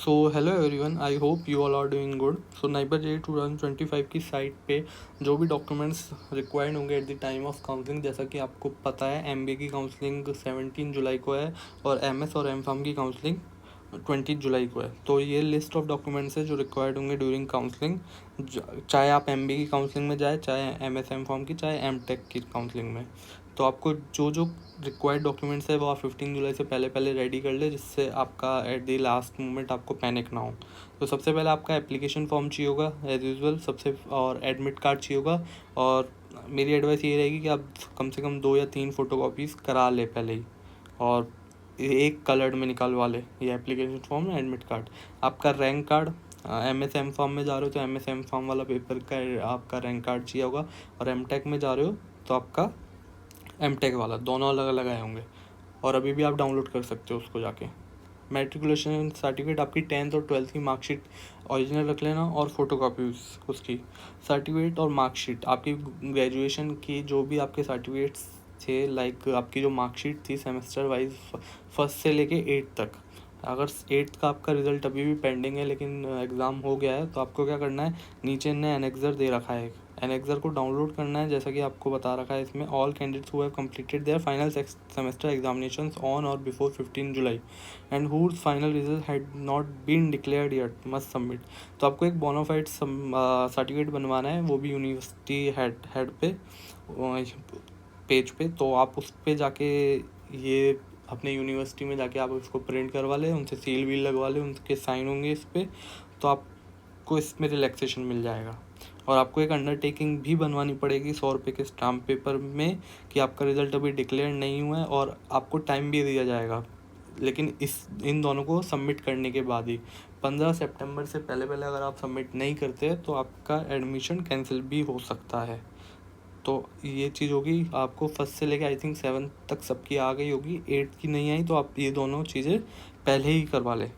So hello everyone, I hope you all are doing good. So NIPER JEE 2025 की site पे जो भी documents required होंगे at the time of counselling, जैसा कि आपको पता है एमबीए की काउंसलिंग 17 जुलाई को है और एमएस और एमफार्म की काउंसलिंग 20 जुलाई को है। तो ये लिस्ट ऑफ डॉक्यूमेंट्स है जो रिक्वायर्ड होंगे ड्यूरिंग काउंसलिंग, चाहे आप एमबीए की काउंसलिंग में जाए, चाहे एमएस एमफार्म की, चाहे एमटेक की काउंसलिंग में। तो आपको जो जो रिक्वायर्ड डॉक्यूमेंट्स है वो आप 15 जुलाई से पहले पहले रेडी कर ले, जिससे आपका एट द लास्ट मोमेंट आपको पैनिक ना हो। तो सबसे पहले आपका एप्लीकेशन फॉर्म चाहिए होगा एज यूजुअल सबसे, और एडमिट कार्ड चाहिए होगा। और मेरी एडवाइस ये रहेगी कि आप कम से कम 2 या 3 फ़ोटोकॉपीज़ करा ले पहले ही, और एक कलर्ड में निकलवा ले ये एप्लीकेशन फॉर्म और एडमिट कार्ड। आपका rank card, MS M form में जा रहे हो तो एमएस एम फॉर्म वाला पेपर का आपका रैंक कार्ड चाहिए होगा, और एमटेक में जा रहे हो तो आपका एमटेक वाला, दोनों अलग अलग आए होंगे और अभी भी आप डाउनलोड कर सकते हो उसको जाके। मैट्रिकुलेशन सर्टिफिकेट, आपकी 10th और 12th की मार्कशीट ओरिजिनल रख लेना, और फोटोकॉपी उसकी सर्टिफिकेट और मार्कशीट आपकी ग्रेजुएशन की, जो भी आपके सर्टिफिकेट्स थे, लाइक आपकी जो मार्कशीट थी सेमेस्टर वाइज फर्स्ट से लेके 8th तक। अगर 8th का आपका रिजल्ट अभी भी पेंडिंग है लेकिन एग्ज़ाम हो गया है, तो आपको क्या करना है, नीचे इनने एनेक्सर दे रखा है, एनेक्सर को डाउनलोड करना है। जैसा कि आपको बता रखा है इसमें, all candidates who have completed their final semester examinations on or before 15 July and whose final result had not been declared yet must submit. तो आपको एक बोनाफाइड सर्टिफिकेट बनवाना है, वो भी यूनिवर्सिटी हेड पे पेज पे। तो आप उस पे जाके ये अपने यूनिवर्सिटी में जाके आप उसको प्रिंट करवा लें, उनसे सील वील लगवा लें, उनके साइन होंगे इस पर, तो आपको इसमें रिलैक्सेशन मिल जाएगा। और आपको एक अंडरटेकिंग भी बनवानी पड़ेगी 100 रुपये के स्टाम्प पेपर में कि आपका रिज़ल्ट अभी डिक्लेयर नहीं हुआ है, और आपको टाइम भी दिया जाएगा, लेकिन इन दोनों को सबमिट करने के बाद ही। 15 सितंबर से पहले पहले अगर आप सबमिट नहीं करते तो आपका एडमिशन कैंसिल भी हो सकता है। तो ये चीज़ होगी, आपको फर्स्ट से लेके आई थिंक 7th तक सबकी आ गई होगी, 8th की नहीं आई, तो आप ये दोनों चीज़ें पहले ही करवा लें।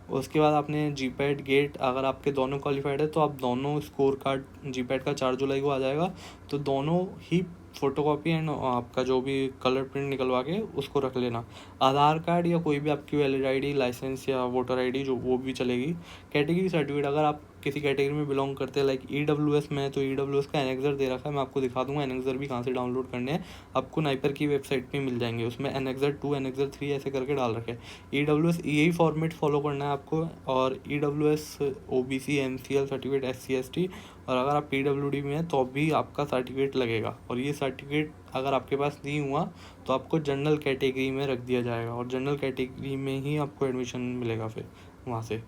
उसके बाद आपने जीपैड गेट, अगर आपके दोनों क्वालिफाइड है तो आप दोनों स्कोर कार्ड जीपैड का 4 जुलाई को आ जाएगा, तो दोनों ही फ़ोटोकॉपी एंड आपका जो भी कलर प्रिंट निकलवा के उसको रख लेना। आधार कार्ड या कोई भी आपकी वैलिड आईडी, लाइसेंस या वोटर आईडी जो वो भी चलेगी। कैटेगरी सर्टिफिकेट, अगर आप किसी कैटेगरी में बिलोंग करते हैं, लाइक ईडब्ल्यूएस में है तो ईडब्ल्यूएस का एनेक्सर दे रखा है, मैं आपको दिखा दूंगा एनेक्सर भी कहाँ से डाउनलोड करने हैं। आपको नाइपर की वेबसाइट पे मिल जाएंगे, उसमें एनेक्सर 2 एनेक्सर 3 ऐसे करके डाल रखे हैं। ईडब्ल्यूएस यही फॉर्मेट फॉलो करना है आपको, और EWS OBC MCL certificate SC ST, और अगर आप पीडब्ल्यूडी में हैं तो भी आपका सर्टिफिकेट लगेगा। और ये सर्टिफिकेट अगर आपके पास नहीं हुआ तो आपको जनरल कैटेगरी में रख दिया जाएगा, और जनरल कैटेगरी में ही आपको एडमिशन मिलेगा फिर वहाँ से,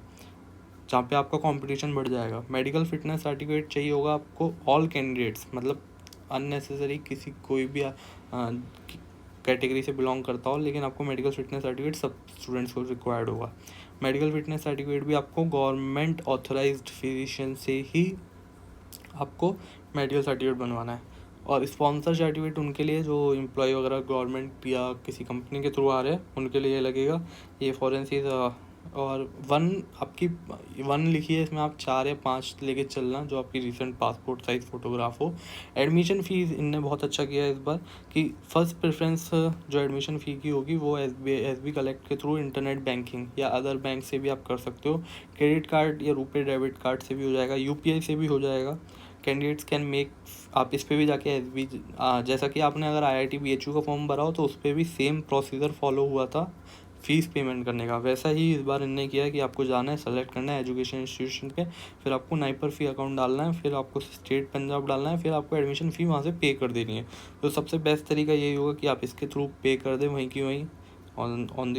जहाँ पे आपका कंपटीशन बढ़ जाएगा। मेडिकल फिटनेस सर्टिफिकेट चाहिए होगा आपको ऑल कैंडिडेट्स, मतलब अननेसेसरी किसी कोई भी कैटेगरी से बिलोंग करता हो, लेकिन आपको मेडिकल फिटनेस सर्टिफिकेट सब स्टूडेंट्स को रिक्वायर्ड होगा। मेडिकल फिटनेस सर्टिफिकेट भी आपको गवर्नमेंट ऑथराइज्ड फिजिशियन से ही आपको मेडिकल सर्टिफिकेट बनवाना है। और स्पॉन्सर सर्टिफिकेट उनके लिए जो एम्प्लॉय वगैरह गवर्नमेंट या किसी कंपनी के थ्रू आ रहे हैं उनके लिए लगेगा। ये फॉरेंसिक और 1 लिखी है इसमें, आप 4 या 5 लेके चलना जो आपकी रिसेंट पासपोर्ट साइज़ फ़ोटोग्राफ हो। एडमिशन फ़ीस इनने बहुत अच्छा किया है इस बार कि फ़र्स्ट प्रेफरेंस जो एडमिशन फ़ी की होगी वो एसबी कलेक्ट के थ्रू इंटरनेट बैंकिंग या अदर बैंक से भी आप कर सकते हो। क्रेडिट कार्ड या रुपे डेबिट कार्ड से भी हो जाएगा, यूपीआई से भी हो जाएगा। कैंडिडेट्स कैन मेक, आप इस पर भी जाके एसबी, जैसा कि आपने अगर आईआईटी बीएचयू का फॉर्म भरा हो तो उस पर भी सेम प्रोसीजर फॉलो हुआ था फ़ीस पेमेंट करने का, वैसा ही इस बार इनने किया है कि आपको जाना है, सेलेक्ट करना है एजुकेशन इंस्टीट्यूशन पे, फिर आपको नाइपर फ़ी अकाउंट डालना है, फिर आपको स्टेट पंजाब डालना है, फिर आपको एडमिशन फ़ी वहाँ से पे कर देनी है। तो सबसे बेस्ट तरीका यही होगा कि आप इसके थ्रू पे कर दें वहीं की वहीं, ऑन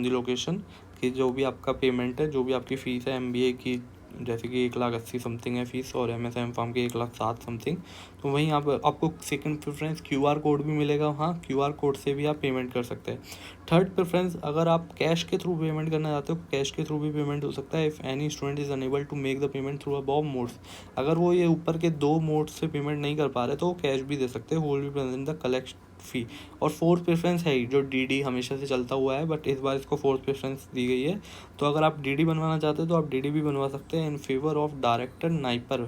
दी लोकेशन, कि जो भी आपका पेमेंट है, जो भी आपकी फ़ीस है एमबीए की, जैसे कि 1,80,000 समथिंग है फ़ीस, और एमएस एमफार्म की 1,07,000 समथिंग। तो वहीं आपको सेकंड प्रेफरेंस क्यूआर कोड भी मिलेगा, हाँ क्यूआर कोड से भी आप पेमेंट कर सकते हैं। थर्ड प्रेफरेंस, अगर आप कैश के थ्रू पेमेंट करना चाहते हो, कैश के थ्रू भी पेमेंट हो सकता है। If any student is unable to make the payment through above modes, अगर वो ये ऊपर के 2 मोड्स से पेमेंट नहीं कर पा रहे तो वो कैश भी दे सकते हैं, will be present the collect fee. और फोर्थ प्रेफरेंस है ही जो डीडी हमेशा से चलता हुआ है, बट इस बार इसको फोर्थ प्रेफरेंस दी गई है। तो अगर आप डीडी बनवाना चाहते हो तो आप डीडी भी बनवा सकते हैं in favour of director NIPER.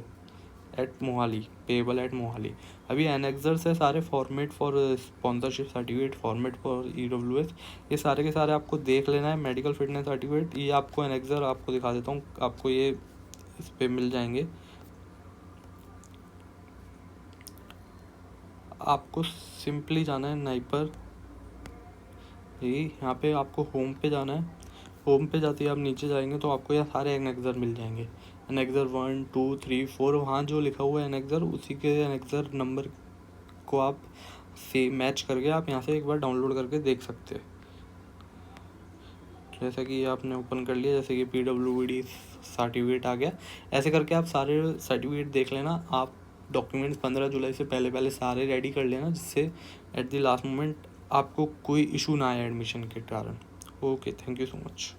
At Mohali, payable at Mohali. अभी एनेक्सर्स है सारे, format for sponsorship certificate, format for EWS, ये सारे के सारे आपको देख लेना है। मेडिकल फिटनेस सर्टिफिकेट, ये आपको एनेक्सर आपको दिखा देता हूँ, आपको ये इस पे मिल जाएंगे। आपको सिंपली जाना है नाइपर, यहाँ पे आपको होम पे जाना है। होम पे जाते ही आप नीचे जाएंगे तो आपको यहाँ सारे एनेक्सर मिल जाएंगे, एनेक्सर 1 2 3 4। वहाँ जो लिखा हुआ है एनेक्सर, उसी के एनेक्सर नंबर को आप से मैच करके आप यहाँ से एक बार डाउनलोड करके देख सकते हैं। जैसा कि आपने ओपन कर लिया, जैसे कि PWD सर्टिफिकेट आ गया, ऐसे करके आप सारे सर्टिफिकेट देख लेना। आप डॉक्यूमेंट्स 15 जुलाई से पहले पहले सारे रेडी कर लेना, जिससे एट द लास्ट मोमेंट आपको कोई इशू ना आए एडमिशन के कारण। Okay, thank you so much.